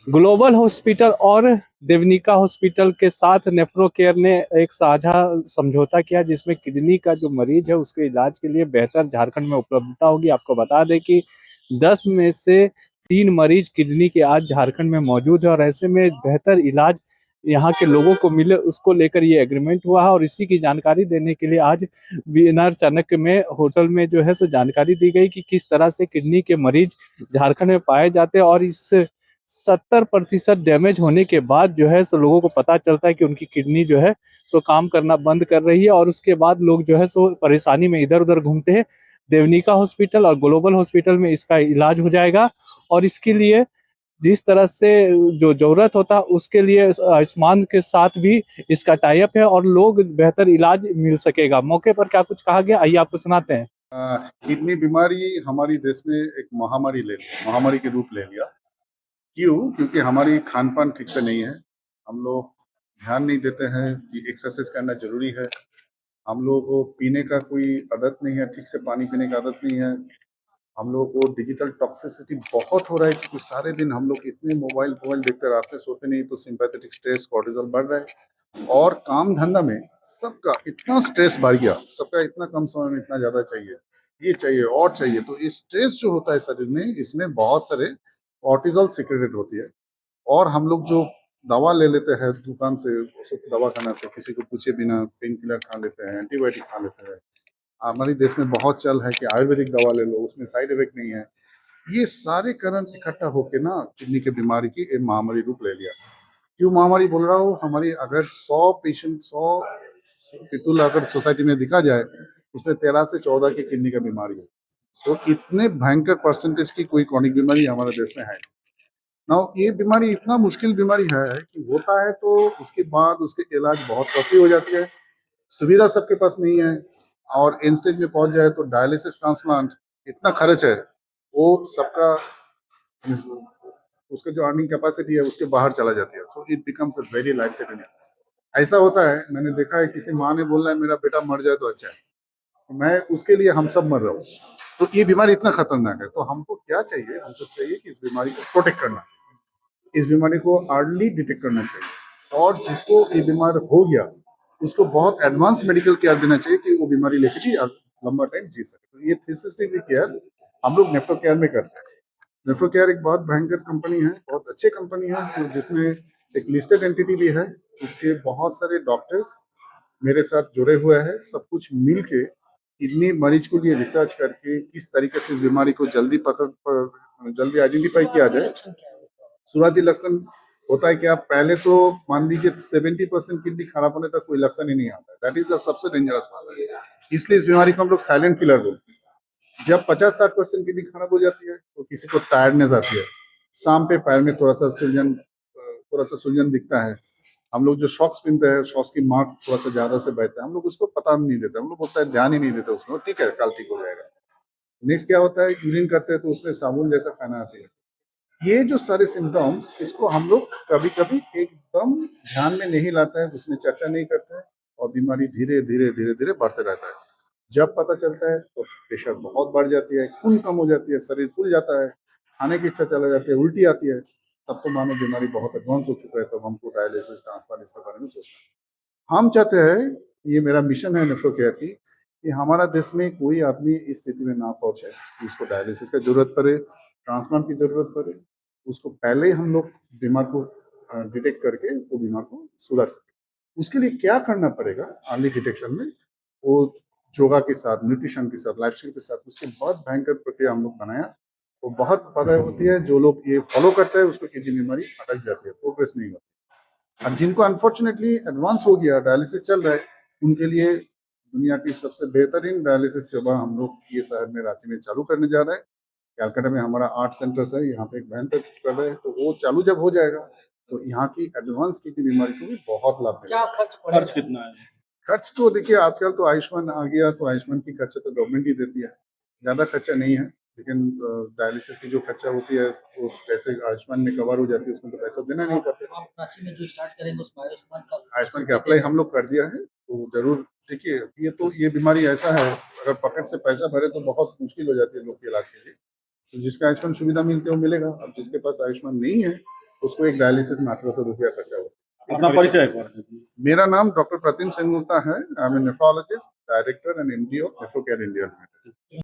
Global hospital और देवनिका hospital के साथ नेफ्रो केयर ने एक साझा समझौता किया जिसमें किडनी का जो मरीज है उसके इलाज के लिए बेहतर झारखंड में उपलब्धता होगी। आपको बता दें कि 10 में से 3 मरीज किडनी के आज झारखंड में मौजूद है और ऐसे में बेहतर इलाज यहाँ के लोगों को मिले उसको लेकर ये एग्रीमेंट हुआ है। और इसी की जानकारी देने के लिए आज वीएनआर चाणक्य में होटल में जो है सो जानकारी दी गई कि किस तरह से किडनी के मरीज झारखंड में पाए जाते हैं। और इस 70% डैमेज होने के बाद जो है सो लोगों को पता चलता है कि उनकी किडनी जो है सो काम करना बंद कर रही है और उसके बाद लोग जो है सो परेशानी में इधर उधर घूमते हैं। देवनिका हॉस्पिटल और ग्लोबल हॉस्पिटल में इसका इलाज हो जाएगा और इसके लिए जिस तरह से जो जरूरत होता है उसके लिए आयुष्मान के साथ भी इसका टाई अप है और लोग बेहतर इलाज मिल सकेगा। मौके पर क्या कुछ कहा गया, आइए आपको सुनाते हैं। किडनी बीमारी हमारी देश में एक महामारी के रूप ले लिया। क्यों? क्योंकि हमारी खान पान ठीक से नहीं है। हम लोग ध्यान नहीं देते हैं कि एक्सरसाइज करना जरूरी है। हम लोगों को पीने का कोई आदत नहीं है, ठीक से पानी पीने का आदत नहीं है। हम लोगों को डिजिटल टॉक्सिसिटी बहुत हो रहा है क्योंकि सारे दिन हम लोग इतने मोबाइल मोबाइल देखकर रात में सोते नहीं, तो सिंपैथेटिक स्ट्रेस कॉर्टिजोल बढ़ रहा है। और काम धंधा में सबका इतना स्ट्रेस बढ़ गया, सबका इतना कम समय में इतना ज्यादा चाहिए, ये चाहिए और चाहिए। तो ये स्ट्रेस जो होता है शरीर में, इसमें बहुत सारे कॉर्टिजोल सिक्रेटेड होती है। और हम लोग जो दवा ले लेते हैं दुकान से, दवा खाना से किसी को पूछे बिना पेन किलर खा लेते हैं, एंटीबायोटिक खा लेते हैं। हमारे देश में बहुत चल है कि आयुर्वेदिक दवा ले लो, उसमें साइड इफेक्ट नहीं है। ये सारे कारण इकट्ठा होके ना किडनी की बीमारी की एक महामारी रूप ले लिया। क्यों महामारी बोल रहा हूँ? हमारी अगर 100 पीपल अगर सोसाइटी में दिखा जाए, उसमें 13 से 14 की किडनी का बीमारी है। तो इतने भयंकर परसेंटेज की कोई क्रॉनिक बीमारी हमारे देश में है ना। ये बीमारी इतना मुश्किल बीमारी है कि होता है तो उसके बाद उसके इलाज बहुत कॉस्टली हो जाती है। सुविधा सबके पास नहीं है और एंड स्टेज में पहुंच जाए तो डायलिसिस ट्रांसप्लांट इतना खर्च है, वो सबका उसका जो अर्निंग कैपेसिटी है उसके बाहर चला जाती है। So it becomes a very life threatening. ऐसा होता है, मैंने देखा है किसी माँ ने बोलना है मेरा बेटा मर जाए तो अच्छा है, तो मैं उसके लिए हम सब मर रहा हूँ। तो ये बीमारी इतना खतरनाक है। तो हमको क्या चाहिए? हमको चाहिए कि इस बीमारी को प्रोटेक्ट करना चाहिए, इस बीमारी को अर्ली डिटेक्ट करना चाहिए। और जिसको ये बीमार हो गया उसको बहुत एडवांस मेडिकल केयर देना चाहिए कि वो बीमारी लेके भी लंबा टाइम जी सके। तो ये 360 केयर हम लोग नेफ्रो केयर में करते हैं। नेफ्रो केयर एक बहुत भयंकर कंपनी है, बहुत अच्छी कंपनी है, तो जिसमें एक लिस्टेड एंटिटी भी है। इसके बहुत सारे डॉक्टर्स मेरे साथ जुड़े हुए हैं। सब कुछ मिल के किडनी मरीज के लिए रिसर्च करके किस तरीके से इस बीमारी को जल्दी आइडेंटिफाई किया जाए। शुरुआती लक्षण होता है कि आप पहले तो मान लीजिए 70% किडनी खराब होने तक कोई लक्षण ही नहीं आता है। दैट इज द सबसे डेंजरस बात है। इसलिए इस बीमारी को हम लोग साइलेंट किलर बोलते हैं। जब 50-60% किडनी खराब हो जाती है तो किसी को टायर्डनेस आती है, शाम पे पैर में थोड़ा सा सुलझन दिखता है। हम लोग जो शॉक्स पहनते हैं, शॉक्स की मार्क थोड़ा सा ज्यादा से बैठता है, हम लोग उसको पता नहीं देते, हम लोग बोलते हैं ध्यान ही नहीं देते उसमें, ठीक है कल ठीक हो जाएगा। नेक्स्ट क्या होता है, यूरिन करते हैं तो उसमें साबुन जैसा फैना आती है। ये जो सारे सिम्टम्स, इसको हम लोग कभी कभी एकदम ध्यान में नहीं लाते हैं, उसमें चर्चा नहीं करते हैं और बीमारी धीरे धीरे धीरे धीरे बढ़ते रहता है। जब पता चलता है तो प्रेशर बहुत बढ़ जाती है, खून कम हो जाती है, शरीर फूल जाता है, खाने की इच्छा चला जाती है, उल्टी आती है। तब तो मानो बीमारी बहुत एडवांस हो चुका है, तब हमको डायलिसिस ट्रांसप्लांट इसके बारे में सोचना है। हम चाहते हैं, ये मेरा मिशन है नेफ्रो केयर की, कि हमारा देश में कोई आदमी इस स्थिति में ना पहुंचे कि उसको डायलिसिस की जरूरत पड़े, ट्रांसप्लांट की जरूरत पड़े। उसको पहले ही हम लोग बीमार को डिटेक्ट करके वो बीमार को सुधार सके। उसके लिए क्या करना पड़ेगा अर्ली डिटेक्शन में? वो योगा के साथ, न्यूट्रिशन के साथ, लाइफस्टाइल के साथ, उसके बहुत भयंकर प्रक्रिया हम लोग बनाया। वो बहुत पता होती है, जो लोग ये फॉलो करते हैं उसको किडनी बीमारी अटक जाती है, प्रोग्रेस नहीं होती। और जिनको अनफॉर्चुनेटली एडवांस हो गया, डायलिसिस चल रहा है, उनके लिए दुनिया की सबसे बेहतरीन डायलिसिस सेवा हम लोग ये शहर में रांची में चालू करने जा रहे हैं। कैलकाटा में हमारा 8 सेंटर्स है, यहाँ पे एक बेहतर कर रहे हैं। तो वो चालू जब हो जाएगा तो यहाँ की एडवांस किडनी बीमारी को भी बहुत लाभ मिलेगा। क्या खर्च कितना है? खर्च तो देखिए, आजकल तो आयुष्मान आ गया, तो आयुष्मान की खर्चा तो गवर्नमेंट ही देती है, ज्यादा खर्चा नहीं है। लेकिन डायलिसिस की जो खर्चा होती है वो जैसे आयुष्मान में कवर हो जाती है, उसमें तो पैसा देना नहीं पड़ता। आप रांची में जो स्टार्ट करेंगे उसमें आयुष्मान का अप्लाई हम लोग कर दिया है, तो जरूर देखिए। ये बीमारी ऐसा है, अगर पॉकेट से पैसा भरे तो बहुत मुश्किल हो जाती है लोग के इलाज के लिए। तो जिसका आयुष्मान सुविधा मिलती है वो मिलेगा, अब जिसके पास आयुष्मान नहीं है उसको एक डायलिसिस में 1800 रुपया खर्चा हुआ। अपना परिचय एक बार। मेरा नाम डॉक्टर प्रतिम सेनगुप्ता है। I am nephrologist, director and MD of nephro care India limited.